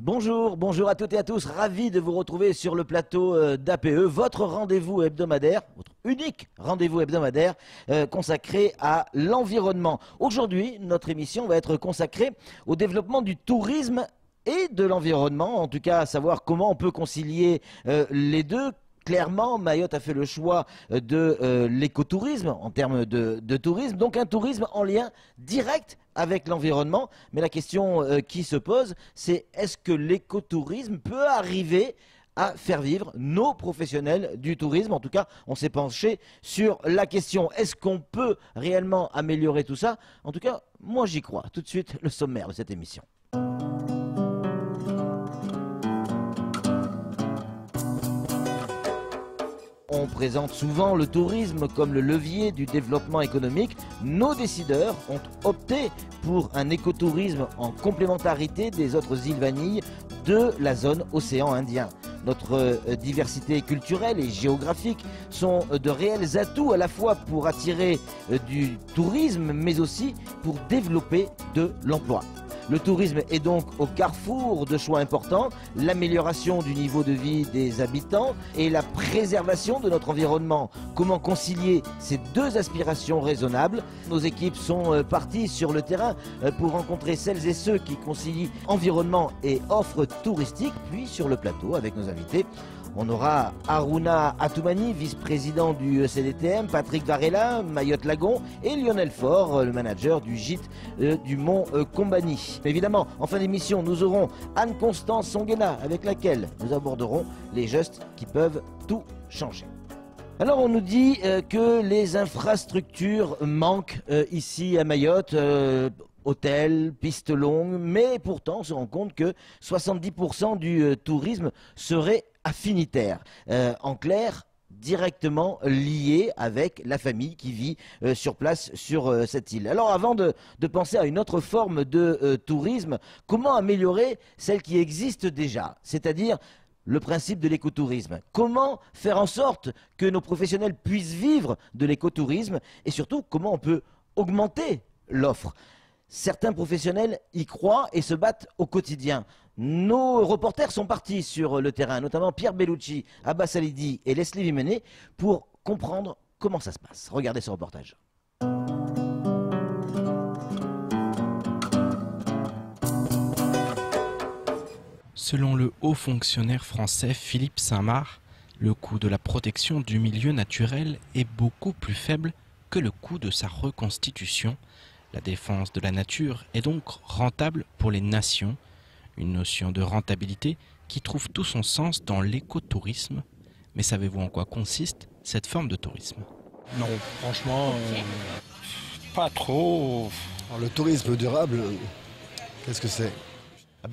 Bonjour, bonjour à toutes et à tous, ravi de vous retrouver sur le plateau d'APE, votre rendez-vous hebdomadaire, votre unique rendez-vous hebdomadaire consacré à l'environnement. Aujourd'hui, notre émission va être consacrée au développement du tourisme et de l'environnement, en tout cas à savoir comment on peut concilier les deux. Clairement, Mayotte a fait le choix de l'écotourisme en termes de tourisme, donc un tourisme en lien direct avec l'environnement. Mais la question qui se pose, c'est est-ce que l'écotourisme peut arriver à faire vivre nos professionnels du tourisme? En tout cas, on s'est penché sur la question. Est-ce qu'on peut réellement améliorer tout ça? En tout cas, moi j'y crois. Tout de suite, le sommaire de cette émission. On présente souvent le tourisme comme le levier du développement économique. Nos décideurs ont opté pour un écotourisme en complémentarité des autres îles vanilles de la zone océan Indien. Notre diversité culturelle et géographique sont de réels atouts à la fois pour attirer du tourisme mais aussi pour développer de l'emploi. Le tourisme est donc au carrefour de choix importants, l'amélioration du niveau de vie des habitants et la préservation de notre environnement. Comment concilier ces deux aspirations raisonnables? Nos équipes sont parties sur le terrain pour rencontrer celles et ceux qui concilient environnement et offre touristique, puis sur le plateau avec nos invités. On aura Aruna Atoumani, vice-président du CDTM, Patrick Varela, Mayotte Lagon et Lionel Faure, le manager du gîte du Mont Combani. Évidemment, en fin d'émission, nous aurons Anne-Constance Songuena avec laquelle nous aborderons les gestes qui peuvent tout changer. Alors on nous dit que les infrastructures manquent ici à Mayotte. Hôtels, pistes longues, mais pourtant on se rend compte que 70% du tourisme serait affinitaire. En clair, directement lié avec la famille qui vit sur place sur cette île. Alors avant de penser à une autre forme de tourisme, comment améliorer celle qui existe déjà, c'est-à-dire le principe de l'écotourisme? Comment faire en sorte que nos professionnels puissent vivre de l'écotourisme et surtout comment on peut augmenter l'offre? Certains professionnels y croient et se battent au quotidien. Nos reporters sont partis sur le terrain, notamment Pierre Bellucci, Abbas Alidi et Leslie Vimenet, pour comprendre comment ça se passe. Regardez ce reportage. Selon le haut fonctionnaire français Philippe Saint-Marc, le coût de la protection du milieu naturel est beaucoup plus faible que le coût de sa reconstitution. La défense de la nature est donc rentable pour les nations, une notion de rentabilité qui trouve tout son sens dans l'écotourisme. Mais savez-vous en quoi consiste cette forme de tourisme? Non, franchement, pas trop. Alors, le tourisme durable, qu'est-ce que c'est?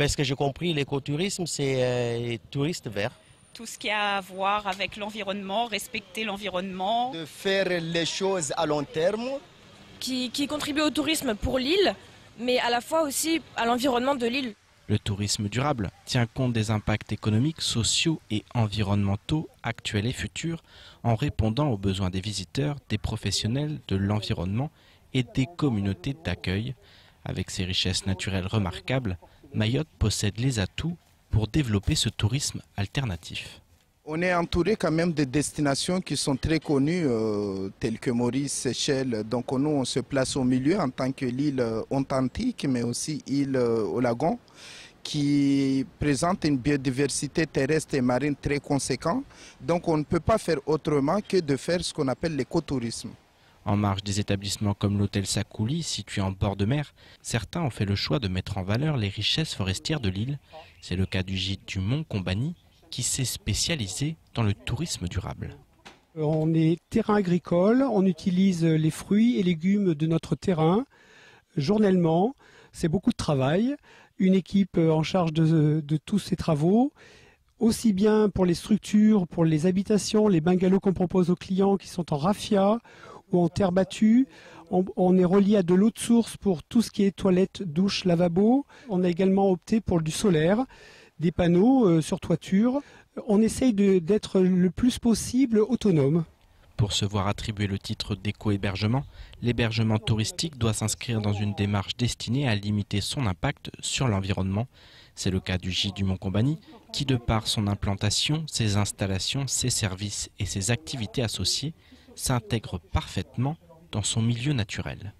Ce que j'ai compris, l'écotourisme, c'est touristes verts. Tout ce qui a à voir avec l'environnement, respecter l'environnement. De faire les choses à long terme. Qui contribue au tourisme pour l'île, mais à la fois aussi à l'environnement de l'île. Le tourisme durable tient compte des impacts économiques, sociaux et environnementaux actuels et futurs en répondant aux besoins des visiteurs, des professionnels de l'environnement et des communautés d'accueil. Avec ses richesses naturelles remarquables, Mayotte possède les atouts pour développer ce tourisme alternatif. On est entouré quand même de destinations qui sont très connues, telles que Maurice, Seychelles. Donc nous, on se place au milieu en tant que l'île authentique, mais aussi île au lagon, qui présente une biodiversité terrestre et marine très conséquente. Donc on ne peut pas faire autrement que de faire ce qu'on appelle l'écotourisme. En marge des établissements comme l'hôtel Sakouli, situé en bord de mer, certains ont fait le choix de mettre en valeur les richesses forestières de l'île. C'est le cas du gîte du Mont Combani, qui s'est spécialisé dans le tourisme durable. On est terrain agricole, on utilise les fruits et légumes de notre terrain journellement. C'est beaucoup de travail, une équipe en charge de tous ces travaux, aussi bien pour les structures, pour les habitations, les bungalows qu'on propose aux clients qui sont en raffia ou en terre battue. On est relié à de l'eau de source pour tout ce qui est toilettes, douches, lavabo. On a également opté pour du solaire, des panneaux sur toiture. On essaye d'être le plus possible autonome. Pour se voir attribuer le titre d'éco-hébergement, l'hébergement touristique doit s'inscrire dans une démarche destinée à limiter son impact sur l'environnement. C'est le cas du gîte du Mont-Combani, qui de par son implantation, ses installations, ses services et ses activités associées, s'intègre parfaitement dans son milieu naturel.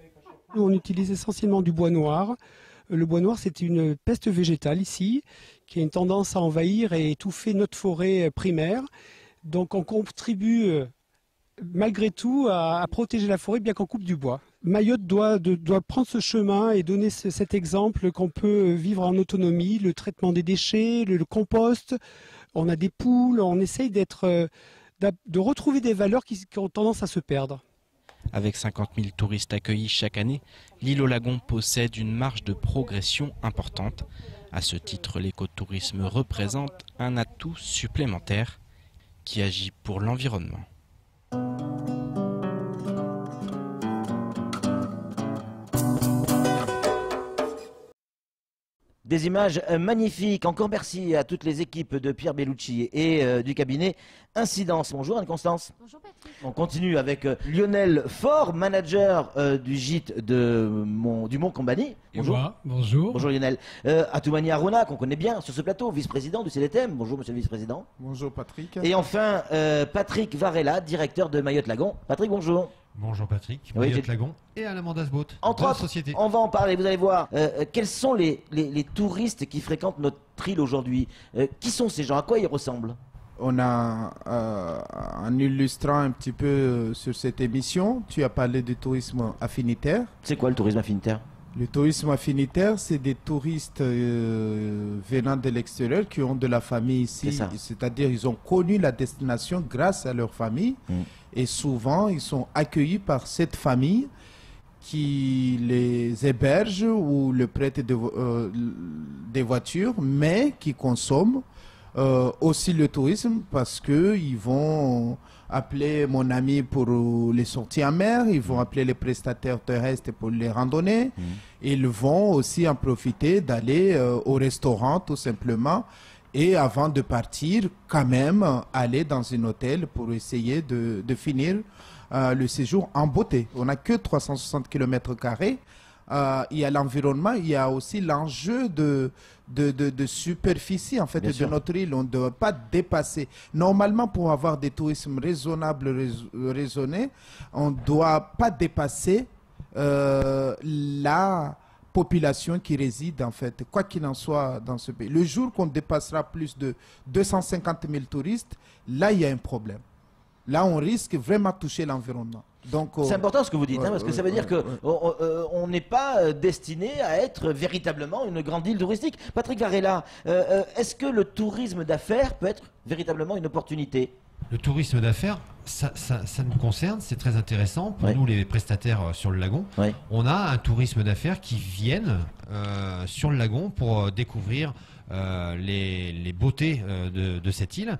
On utilise essentiellement du bois noir. Le bois noir, c'est une peste végétale ici, qui a une tendance à envahir et étouffer notre forêt primaire. Donc on contribue malgré tout à protéger la forêt, bien qu'on coupe du bois. Mayotte doit prendre ce chemin et donner cet exemple qu'on peut vivre en autonomie, le traitement des déchets, le compost. On a des poules, on essaye de retrouver des valeurs qui ont tendance à se perdre. Avec 50 000 touristes accueillis chaque année, l'île aux lagons possède une marge de progression importante. À ce titre, l'écotourisme représente un atout supplémentaire qui agit pour l'environnement. Des images magnifiques. Encore merci à toutes les équipes de Pierre Bellucci et du cabinet Incidence. Bonjour Anne-Constance. Bonjour Patrick. On continue avec Lionel Faure, manager du gîte du Mont-Combani. Bonjour. Bonjour. Bonjour Lionel. Atoumani Arona, qu'on connaît bien sur ce plateau, vice-président du CDTM. Bonjour monsieur le vice-président. Bonjour Patrick. Et enfin Patrick Varela, directeur de Mayotte Lagon. Patrick, bonjour. Bonjour Patrick, Oui, Mayotte Lagon et Alain Mandas Boat. Entre autres, société. on va en parler, vous allez voir. Quels sont les touristes qui fréquentent notre île aujourd'hui? Qui sont ces gens? À quoi ils ressemblent? On a, en illustrant un petit peu sur cette émission, tu as parlé du tourisme affinitaire. C'est quoi le tourisme affinitaire? Le tourisme affinitaire, c'est des touristes venant de l'extérieur qui ont de la famille ici. C'est-à-dire ils ont connu la destination grâce à leur famille. Et souvent, ils sont accueillis par cette famille qui les héberge ou leur prête des voitures, mais qui consomment aussi le tourisme parce qu'ils vont appeler mon ami pour les sorties en mer, ils vont appeler les prestataires terrestres pour les randonnées, ils vont aussi en profiter d'aller au restaurant tout simplement et avant de partir quand même aller dans un hôtel pour essayer de finir le séjour en beauté. On n'a que 360 km². Il y a l'environnement, il y a aussi l'enjeu de superficie en fait de notre île. On ne doit pas dépasser. Normalement, pour avoir des tourismes raisonnables, raisonnés, on ne doit pas dépasser la population qui réside en fait, quoi qu'il en soit dans ce pays. Le jour qu'on dépassera plus de 250 000 touristes, là il y a un problème. Là on risque vraiment de toucher l'environnement. C'est important ce que vous dites, parce que ça veut dire qu'on n'est pas destiné à être véritablement une grande île touristique. Patrick Varela, est-ce que le tourisme d'affaires peut être véritablement une opportunité? Le tourisme d'affaires, ça nous concerne, c'est très intéressant. Pour nous, les prestataires sur le lagon, on a un tourisme d'affaires qui viennent sur le lagon pour découvrir les beautés de cette île.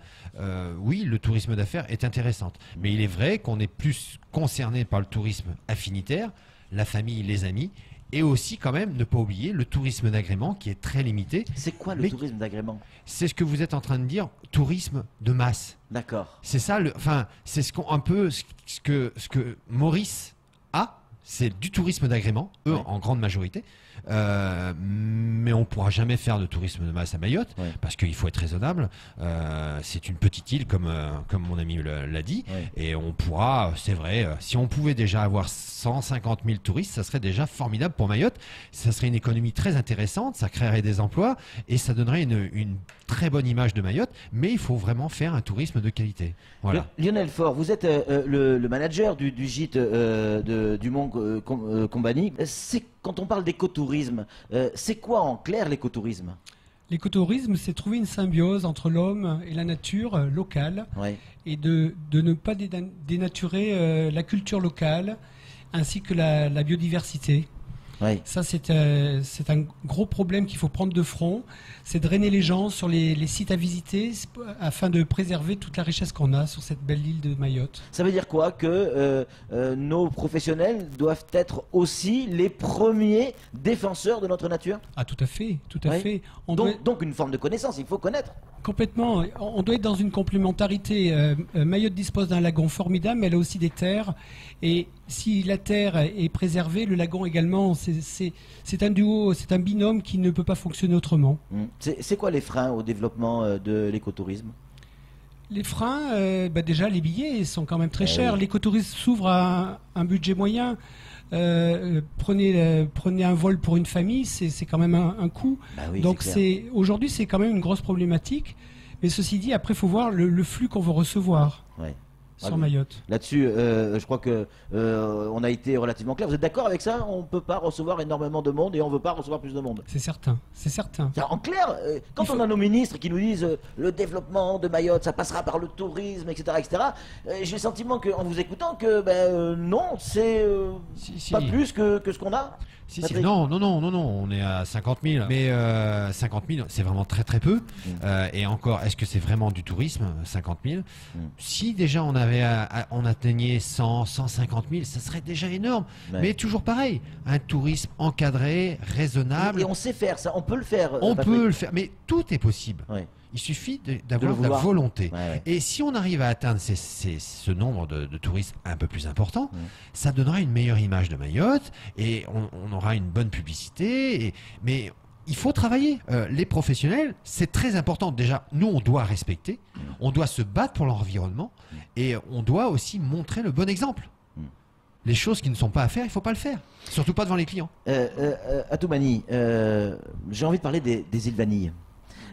Oui, le tourisme d'affaires est intéressant. Mais il est vrai qu'on est plus concerné par le tourisme affinitaire, la famille, les amis. Et aussi, quand même, ne pas oublier le tourisme d'agrément qui est très limité. C'est quoi le tourisme d'agrément? C'est ce que vous êtes en train de dire, tourisme de masse. D'accord. C'est ça, c'est un peu ce que Maurice a, c'est du tourisme d'agrément, en grande majorité. Mais on ne pourra jamais faire de tourisme de masse à Mayotte parce qu'il faut être raisonnable. C'est une petite île comme mon ami l'a dit, et on pourra, c'est vrai, si on pouvait déjà avoir 150 000 touristes, ça serait déjà formidable pour Mayotte. Ça serait une économie très intéressante, ça créerait des emplois et ça donnerait une très bonne image de Mayotte. Mais il faut vraiment faire un tourisme de qualité. Voilà. Lionel Faure, vous êtes le manager du gîte du Mont-Combani. Quand on parle d'écotourisme, c'est quoi en clair l'écotourisme? L'écotourisme, c'est trouver une symbiose entre l'homme et la nature locale et de ne pas dénaturer la culture locale ainsi que la biodiversité. Ça, c'est un gros problème qu'il faut prendre de front. C'est drainer les gens sur les sites à visiter afin de préserver toute la richesse qu'on a sur cette belle île de Mayotte. Ça veut dire quoi? Que nos professionnels doivent être aussi les premiers défenseurs de notre nature? Ah, tout à fait, tout à fait. Donc une forme de connaissance, il faut connaître. Complètement. On doit être dans une complémentarité. Mayotte dispose d'un lagon formidable, mais elle a aussi des terres. Et si la terre est préservée, le lagon également, c'est un duo, c'est un binôme qui ne peut pas fonctionner autrement. C'est quoi les freins au développement de l'écotourisme? Les freins, déjà les billets sont quand même très chers. Oui. L'écotourisme s'ouvre à un budget moyen. Prenez un vol pour une famille, c'est quand même un coût. Oui, donc aujourd'hui c'est quand même une grosse problématique. Mais ceci dit, après il faut voir le flux qu'on veut recevoir. Ouais. Sur Mayotte. Là-dessus, je crois que on a été relativement clair. Vous êtes d'accord avec ça? On ne peut pas recevoir énormément de monde et on ne veut pas recevoir plus de monde. C'est certain, c'est certain. En clair, quand on a nos ministres qui nous disent le développement de Mayotte, ça passera par le tourisme, etc., j'ai le sentiment qu'en vous écoutant que non, c'est pas plus que ce qu'on a. Non, on est à 50 000. Mais 50 000, c'est vraiment très très peu. Et encore, est-ce que c'est vraiment du tourisme, 50 000 Si déjà on atteignait 100, 150 000, ça serait déjà énorme. Mais toujours pareil, un tourisme encadré, raisonnable. Et on sait faire ça, on peut le faire. On peut le faire, mais tout est possible. Il suffit d'avoir la volonté. Et si on arrive à atteindre ce nombre de touristes un peu plus important, ça donnera une meilleure image de Mayotte et on aura une bonne publicité. Mais il faut travailler. Les professionnels, c'est très important. Déjà, nous, on doit respecter, on doit se battre pour l'environnement et on doit aussi montrer le bon exemple. Les choses qui ne sont pas à faire, il ne faut pas le faire. Surtout pas devant les clients. Atoumani, j'ai envie de parler des îles Vanille.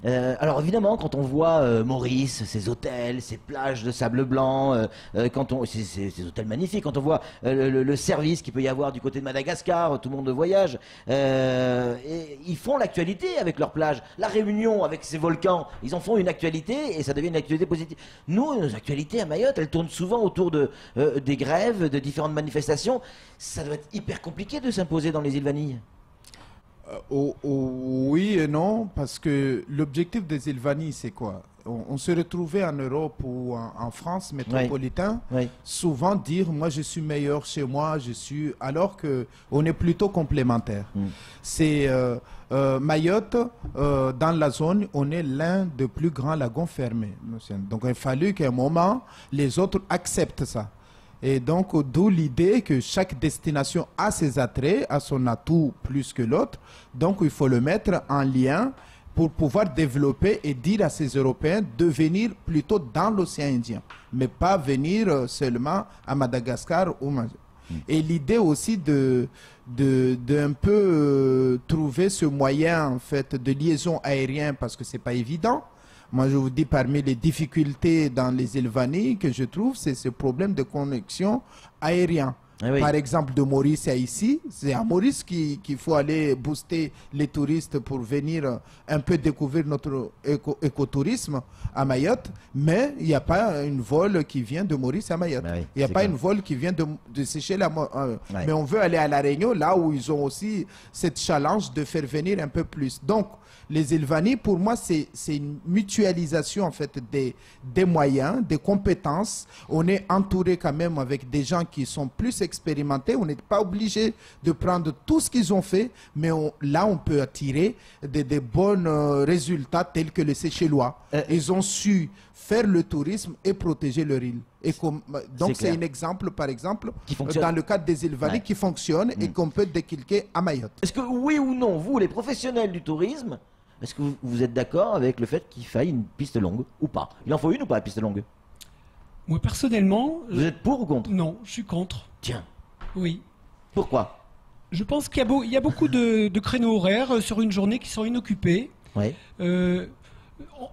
Alors évidemment, quand on voit Maurice, ses hôtels, ses plages de sable blanc, ces hôtels magnifiques, quand on voit le service qu'il peut y avoir du côté de Madagascar, tout le monde voyage, et ils font l'actualité avec leurs plages. La Réunion avec ses volcans, ils en font une actualité et ça devient une actualité positive. Nous, nos actualités à Mayotte, elles tournent souvent autour des grèves, de différentes manifestations. Ça doit être hyper compliqué de s'imposer dans les îles Vanille. Oui et non, parce que l'objectif des îles Vanille, c'est quoi? On se retrouvait en Europe ou en France métropolitain, souvent dire moi je suis meilleur chez moi, alors que on est plutôt complémentaires. C'est Mayotte, dans la zone, on est l'un des plus grands lagons fermés. Donc il a fallu qu'à un moment les autres acceptent ça. Et donc, d'où l'idée que chaque destination a ses attraits, a son atout plus que l'autre. Donc, il faut le mettre en lien pour pouvoir développer et dire à ces Européens de venir plutôt dans l'océan Indien, mais pas venir seulement à Madagascar. Et l'idée aussi de un peu trouver ce moyen en fait, de liaison aérienne, parce que ce n'est pas évident. Moi, je vous dis, parmi les difficultés dans les îles Vanille que je trouve, c'est ce problème de connexion aérienne. Par exemple, de Maurice à ici, c'est à Maurice qu'il faut aller booster les touristes pour venir un peu découvrir notre écotourisme à Mayotte, mais il n'y a pas une vol qui vient de Maurice à Mayotte. Il n'y a pas une vol qui vient de Seychelles mais on veut aller à La Réunion, là où ils ont aussi cette challenge de faire venir un peu plus. Donc, les îles Vanille, pour moi, c'est une mutualisation en fait des moyens, des compétences. On est entouré quand même avec des gens qui sont plus expérimentés. On n'est pas obligé de prendre tout ce qu'ils ont fait, mais là, on peut attirer des bons résultats tels que les Seychellois. Ils ont su faire le tourisme et protéger leur île. Donc, c'est un exemple, par exemple, dans le cadre des îles Vanille qui fonctionne et qu'on peut décliquer à Mayotte. Est-ce que, oui ou non, vous, les professionnels du tourisme, est-ce que vous êtes d'accord avec le fait qu'il faille une piste longue ou pas? Il en faut une ou pas, la piste longue? Moi, personnellement... Vous êtes pour ou contre? Non, je suis contre. Tiens. Oui. Pourquoi? Je pense qu'il y a beaucoup de créneaux horaires sur une journée qui sont inoccupés.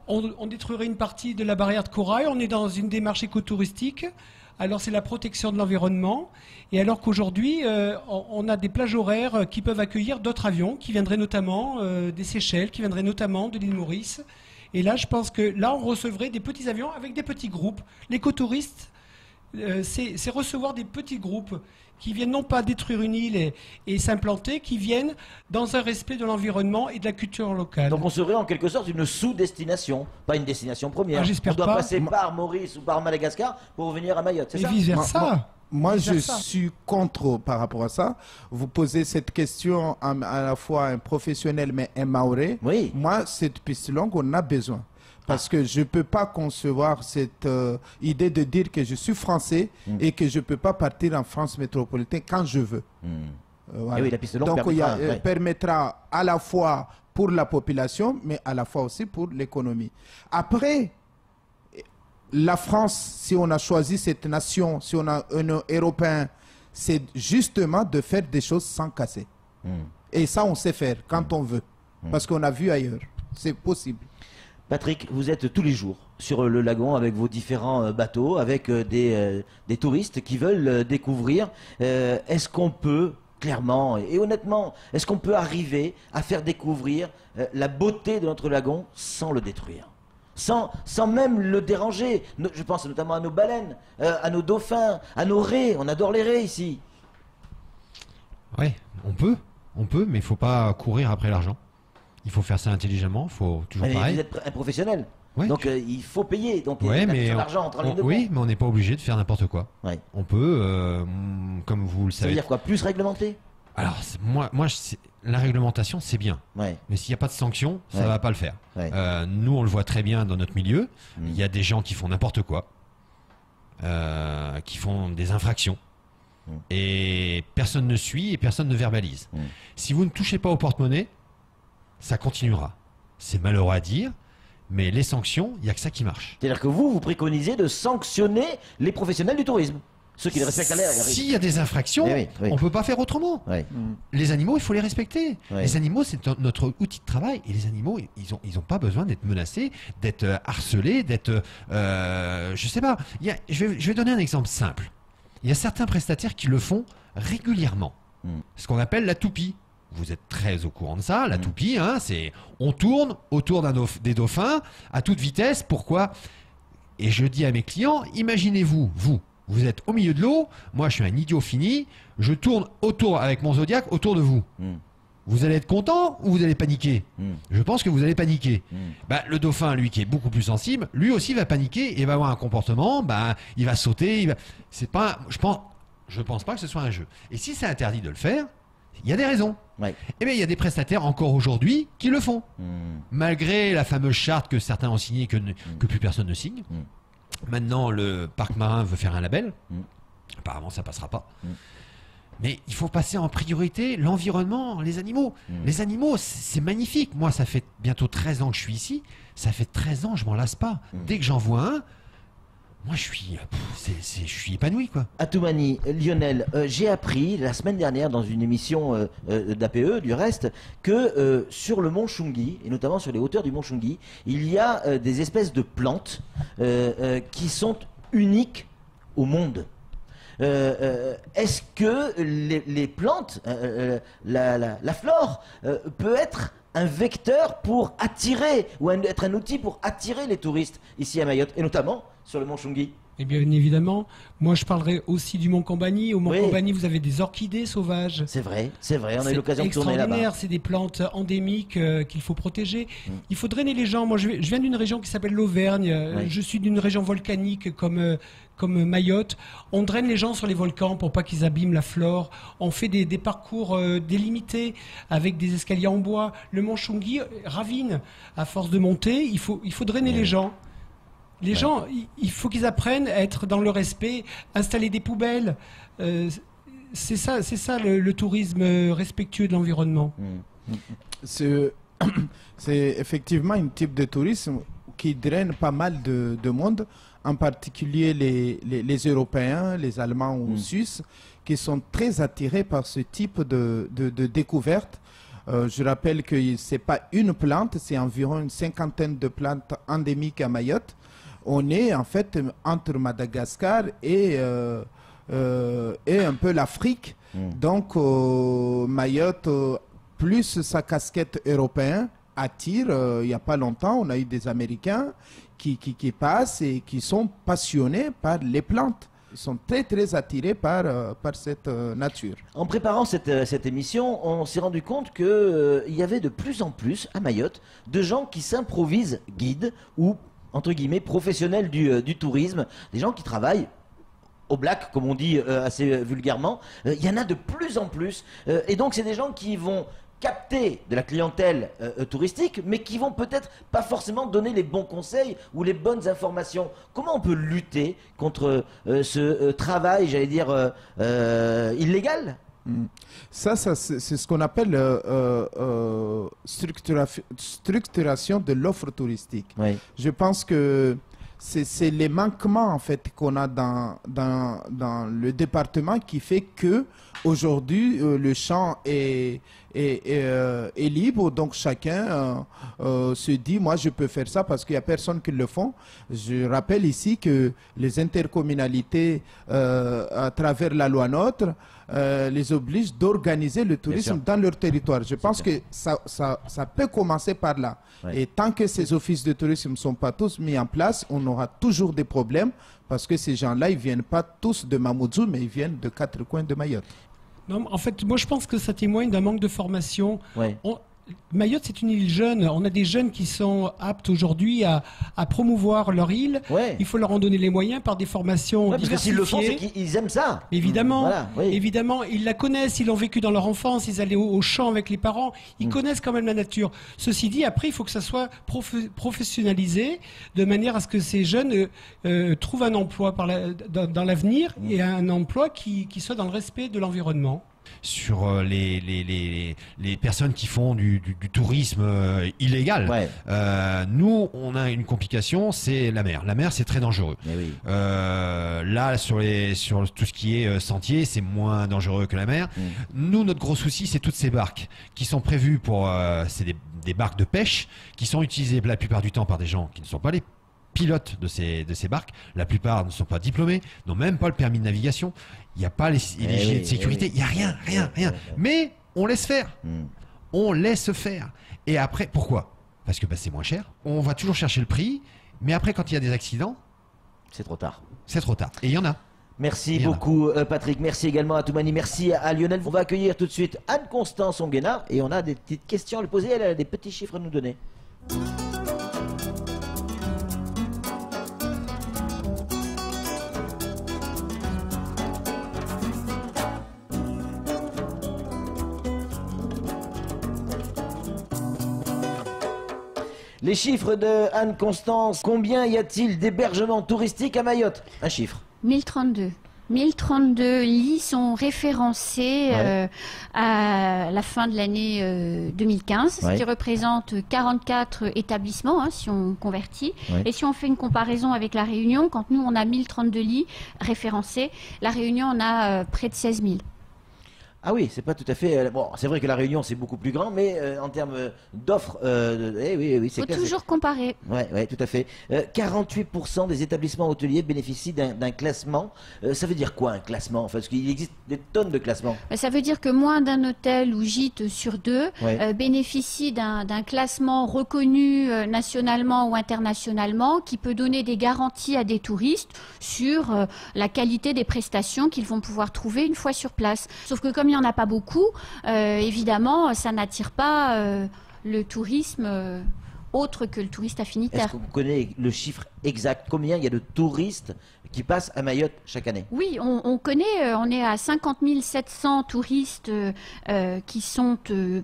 On détruirait une partie de la barrière de corail, on est dans une démarche écotouristique, alors c'est la protection de l'environnement, et alors qu'aujourd'hui, on a des plages horaires qui peuvent accueillir d'autres avions, qui viendraient notamment des Seychelles, qui viendraient notamment de l'île Maurice, et là je pense que là on recevrait des petits avions avec des petits groupes. L'écotourisme, c'est recevoir des petits groupes qui viennent non pas détruire une île et s'implanter, qui viennent dans un respect de l'environnement et de la culture locale. Donc on serait en quelque sorte une sous-destination, pas une destination première. J'espère pas. On doit passer par Maurice ou par Madagascar pour venir à Mayotte, c'est ça? Et vice-versa. Moi, je suis contre par rapport à ça. Vous posez cette question à la fois un professionnel mais un maoré. Oui. Moi, cette piste longue, on a besoin. Parce que je ne peux pas concevoir cette idée de dire que je suis français et que je ne peux pas partir en France métropolitaine quand je veux. Voilà. Et oui, la piste longue Donc, il permettra, permettra à la fois pour la population, mais à la fois aussi pour l'économie. Après, la France, si on a choisi cette nation, si on a un Européen, c'est justement de faire des choses sans casser. Et ça, on sait faire quand on veut. Parce qu'on a vu ailleurs. C'est possible. Patrick, vous êtes tous les jours sur le lagon avec vos différents bateaux, avec des touristes qui veulent découvrir. Est-ce qu'on peut, clairement et honnêtement, est-ce qu'on peut arriver à faire découvrir la beauté de notre lagon sans le détruire ? Sans même le déranger. Je pense notamment à nos baleines, à nos dauphins, à nos raies. On adore les raies ici. Ouais, on peut, mais il faut pas courir après l'argent. Il faut faire ça intelligemment, il faut toujours pareil. Vous êtes un professionnel, donc il faut payer. Donc l'argent entre les deux. Oui, mais on n'est pas obligé de faire n'importe quoi. On peut, comme vous le savez. Ça veut dire quoi? Plus réglementé? Alors la réglementation c'est bien, mais s'il n'y a pas de sanction, ça va pas le faire. Nous on le voit très bien dans notre milieu. Il y a des gens qui font n'importe quoi, qui font des infractions. Et personne ne suit et personne ne verbalise. Si vous ne touchez pas au porte-monnaie, ça continuera. C'est malheureux à dire, mais les sanctions, il n'y a que ça qui marche. C'est-à-dire que vous préconisez de sanctionner les professionnels du tourisme, ceux qui les respectent à l'air. S'il y a des infractions, on ne peut pas faire autrement. Les animaux, il faut les respecter. Les animaux, c'est notre outil de travail. Et les animaux, ils ont pas besoin d'être menacés, d'être harcelés, d'être... je sais pas. Je vais donner un exemple simple. Il y a certains prestataires qui le font régulièrement. Ce qu'on appelle la toupie. Vous êtes très au courant de ça. La toupie, c'est on tourne autour des dauphins à toute vitesse. Pourquoi? Et je dis à mes clients, imaginez-vous, vous êtes au milieu de l'eau. Moi, je suis un idiot fini. Je tourne autour avec mon Zodiac autour de vous. Vous allez être content ou vous allez paniquer? Je pense que vous allez paniquer. Le dauphin, lui, qui est beaucoup plus sensible, lui aussi va paniquer et va avoir un comportement. Il va sauter. C'est pas. Je pense pas que ce soit un jeu. Et si c'est interdit de le faire, il y a des raisons. Eh bien, il y a des prestataires encore aujourd'hui qui le font, malgré la fameuse charte que certains ont signée que plus personne ne signe. Maintenant, le parc marin veut faire un label. Apparemment, ça passera pas. Mais il faut passer en priorité l'environnement, les animaux. Les animaux, c'est magnifique. Moi, ça fait bientôt 13 ans que je suis ici. Ça fait 13 ans, je m'en lasse pas. Dès que j'en vois un, moi, je suis épanoui, quoi. Atoumani, Lionel, j'ai appris la semaine dernière dans une émission d'APE, du reste, que sur le mont Chungi, et notamment sur les hauteurs du mont Chungi, il y a des espèces de plantes qui sont uniques au monde. Est-ce que les plantes, la flore, peut être un vecteur pour attirer, ou être un outil pour attirer les touristes ici à Mayotte, et notamment sur le mont Chungi? Et bien évidemment, moi je parlerai aussi du mont Kambani. Au mont Kambani, vous avez des orchidées sauvages. C'est vrai, on a eu l'occasion de tourner là-bas. C'est extraordinaire, c'est des plantes endémiques qu'il faut protéger. Il faut drainer les gens. Moi je viens d'une région qui s'appelle l'Auvergne. Je suis d'une région volcanique comme Mayotte. On draine les gens sur les volcans pour pas qu'ils abîment la flore. On fait des parcours délimités avec des escaliers en bois. Le mont Chungi ravine. À force de monter, il faut drainer les gens. Les gens, il faut qu'ils apprennent à être dans le respect, installer des poubelles. C'est ça le tourisme respectueux de l'environnement. C'est effectivement un type de tourisme qui draine pas mal de monde, en particulier les Européens, les Allemands ou Suisses, qui sont très attirés par ce type de découverte. Je rappelle que ce n'est pas une plante, c'est environ une 50aine de plantes endémiques à Mayotte. On est en fait entre Madagascar et un peu l'Afrique. Donc Mayotte, plus sa casquette européenne, attire. Il n'y a pas longtemps, on a eu des Américains qui passent et qui sont passionnés par les plantes. Ils sont très très attirés par cette nature. En préparant cette émission, on s'est rendu compte qu'il y avait de plus en plus à Mayotte de gens qui s'improvisent guides ou entre guillemets professionnels du tourisme, des gens qui travaillent au black, comme on dit assez vulgairement. Il y en a de plus en plus. Et donc c'est des gens qui vont capter de la clientèle touristique, mais qui vont peut-être pas forcément donner les bons conseils ou les bonnes informations. Comment on peut lutter contre ce travail, j'allais dire, illégal ? Ça c'est ce qu'on appelle structuration de l'offre touristique. Oui. Je pense que c'est les manquements en fait qu'on a dans le département qui fait que aujourd'hui le champ est libre, donc chacun se dit moi je peux faire ça parce qu'il n'y a personne qui le font. Je rappelle ici que les intercommunalités à travers la loi NOTRe les obligent d'organiser le tourisme dans leur territoire. Je pense que ça peut commencer par là. Ouais. Et tant que ces offices de tourisme ne sont pas tous mis en place, on aura toujours des problèmes parce que ces gens-là, ils ne viennent pas tous de Mamoudzou, mais ils viennent de 4 coins de Mayotte. Non, en fait, moi je pense que ça témoigne d'un manque de formation. Ouais. Mayotte, c'est une île jeune. On a des jeunes qui sont aptes aujourd'hui à promouvoir leur île. Ouais. Il faut leur en donner les moyens par des formations parce que s'ils le font, c'est qu'ils aiment ça. Évidemment, voilà, oui. Évidemment, ils la connaissent, ils l'ont vécu dans leur enfance, ils allaient au champ avec les parents, ils connaissent quand même la nature. Ceci dit, après, il faut que ça soit professionnalisé de manière à ce que ces jeunes trouvent un emploi dans l'avenir et un emploi qui soit dans le respect de l'environnement. Sur les personnes qui font du tourisme illégal. Ouais. Nous, on a une complication, c'est la mer. La mer, c'est très dangereux. Oui. Là, sur tout ce qui est sentier, c'est moins dangereux que la mer. Nous, notre gros souci, c'est toutes ces barques qui sont prévues pour... c'est des barques de pêche qui sont utilisées la plupart du temps par des gens qui ne sont pas les pilotes de ces barques. La plupart ne sont pas diplômés, n'ont même pas le permis de navigation. Il n'y a pas les gilets de sécurité, il n'y a rien. Mais on laisse faire. On laisse faire. Et après, pourquoi ? Parce que c'est moins cher. On va toujours chercher le prix, mais après, quand il y a des accidents, c'est trop tard. C'est trop tard. Et il y en a. Merci beaucoup Patrick, merci également à Toumani, merci à Lionel. On va accueillir tout de suite Anne-Constance Onguena et on a des petites questions à lui poser, elle a des petits chiffres à nous donner. Les chiffres de Anne-Constance, combien y a-t-il d'hébergements touristiques à Mayotte? Un chiffre. 1032. 1032 lits sont référencés à la fin de l'année 2015, ce qui représente 44 établissements, si on convertit. Et si on fait une comparaison avec La Réunion, quand nous on a 1032 lits référencés, La Réunion on a près de 16 000. Ah oui, c'est pas tout à fait... bon, c'est vrai que La Réunion, c'est beaucoup plus grand, mais en termes d'offres... oui, c'est clair. Il faut toujours comparer. Oui, tout à fait. 48% des établissements hôteliers bénéficient d'un classement. Ça veut dire quoi, un classement? Parce qu'il existe des tonnes de classements. Ça veut dire que moins d'un hôtel ou gîte sur deux bénéficie d'un classement reconnu nationalement ou internationalement qui peut donner des garanties à des touristes sur la qualité des prestations qu'ils vont pouvoir trouver une fois sur place. Sauf que comme il n'y en a pas beaucoup, évidemment, ça n'attire pas le tourisme autre que le touriste affinitaire. Est-ce qu'on connaît le chiffre exact? Combien il y a de touristes qui passent à Mayotte chaque année? Oui, on connaît, on est à 50 700 touristes qui sont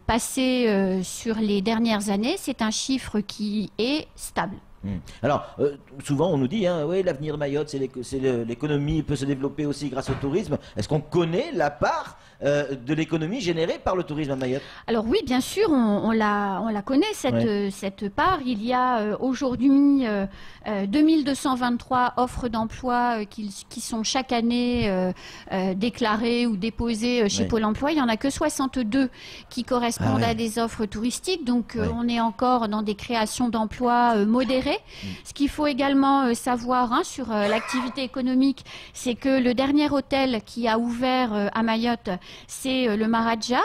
passés sur les dernières années. C'est un chiffre qui est stable. Alors, souvent on nous dit, oui, l'avenir de Mayotte, c'est l'économie peut se développer aussi grâce au tourisme. Est-ce qu'on connaît la part de l'économie générée par le tourisme à Mayotte? Alors oui, bien sûr, on la connaît, cette part. Il y a aujourd'hui 2223 offres d'emploi qui sont chaque année déclarées ou déposées chez Pôle emploi. Il n'y en a que 62 qui correspondent à des offres touristiques. Donc on est encore dans des créations d'emplois modérées. Ce qu'il faut également savoir sur l'activité économique, c'est que le dernier hôtel qui a ouvert à Mayotte, c'est le Maharaja.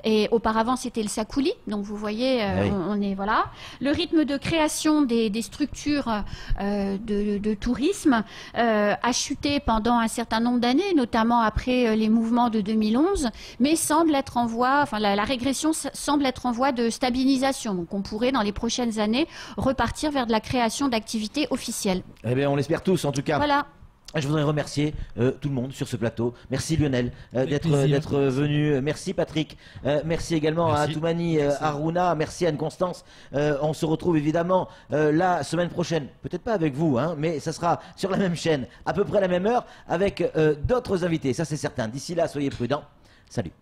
Et auparavant c'était le Sakouli, donc vous voyez on est voilà. Le rythme de création des structures de tourisme a chuté pendant un certain nombre d'années, notamment après les mouvements de 2011, mais semble être en voie, la régression semble être en voie de stabilisation. Donc on pourrait dans les prochaines années repartir vers de la création d'activités officielles. Eh bien on l'espère tous en tout cas. Voilà. Je voudrais remercier tout le monde sur ce plateau. Merci Lionel d'être venu. Merci Patrick. Merci également à Toumani Harouna. Merci Anne-Constance. On se retrouve évidemment la semaine prochaine. Peut-être pas avec vous, hein, mais ça sera sur la même chaîne, à peu près à la même heure, avec d'autres invités. Ça c'est certain. D'ici là, soyez prudents. Salut.